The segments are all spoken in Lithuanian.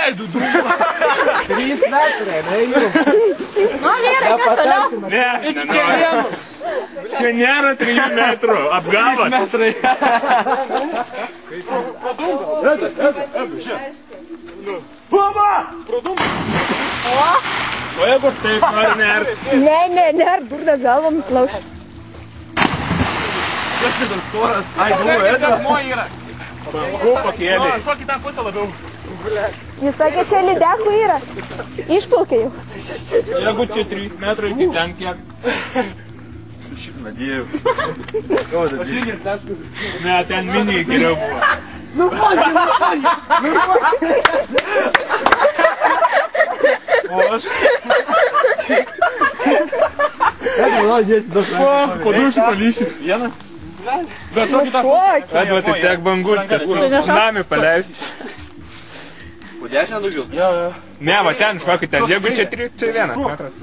Nuleidų dūmą. 3 metrai, neįjum. Nu, vyrai, kas toliau? Ne, čia nėra 3 metrų. Apgavot. 3 metrai. Puma! O jeigu taip nori nerti? Ne, burdas galva nuslauš. Kas šitas storas? Ai, galvoju, Edgar. Bangų pakėlė. Šok į tą pusę labiau. Jis sakė, čia lydekų yra. Išplaukė jau. Jeigu čia 3 metrai, tai ten kiek? Sušipna, dėjau. Ne, ten miniai geriau buvo. O aš... Edgar, dėti daug. Po dušių palyšiu. Vienas? Bet šok į tą pusę. Edva, tai tiek bangų, kad nami paleisti. Po 10 daugiau? Jo. Ne, va ten šokį ten. Jeigu čia 3, čia 1 metras.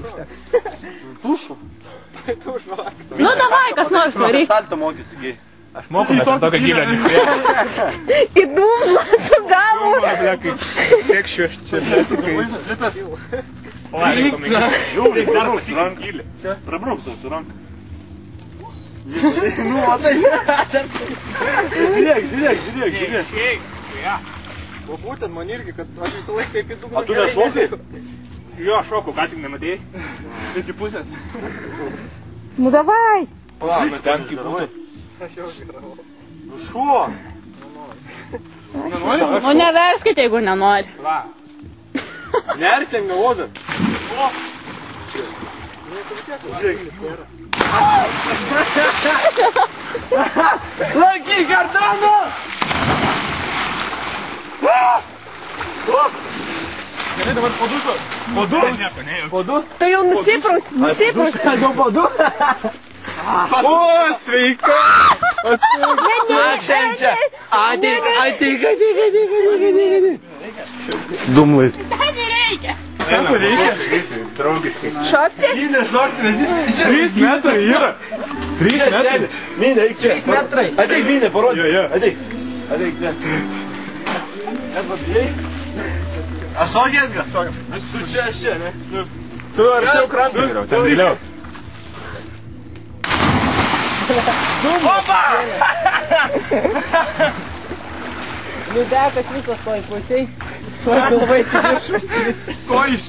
Tušu. Nu, davai, kas nors varyk. Salto mokysi, gai. Aš moku, bet tokio gilio nespėjau. Į dumblą su galvu. Kiek šiuos čia nesikai. O, reikia pamėginti. Žiūrėk, dar pasikim gilį. Prabrauksiu su ranką. Nu, matai. Žiūrėk. O būtent man irgi, kad aš visą laiką kaip į dugną. A tu nešokai? Jo, šoku, ką tik nematėjai. Iki pusės. Nu, davai. Palauk, ten kaip būtų. Aš jau vyrau. Nu šuo. O neverskite, jeigu nenori. Nersi ant galvodą. Laikyk kardaną! Gerai, dabar po dušo. Po du? Tu jau nusipraus. Jau po du? O, sveika! Akšenčia! Ateik. Sdumlais. Nereikia. Sako, reikia. Draugiškai. Šoksti? Mine, šoksime, visi. 3 metrai yra. 3 metrai. Mine, eik čia. 3 metrai. Ateik, Mine, parodyk. Jo. Ateik čia. Edva, bijai? Aš šokės, gal? Tu čia, aš čia, ne? Tu arčiau krantą geriau, ten giliau. Opa! Liudekas visas toj pusiai. Tuo galvais į viršų skris. Ko iš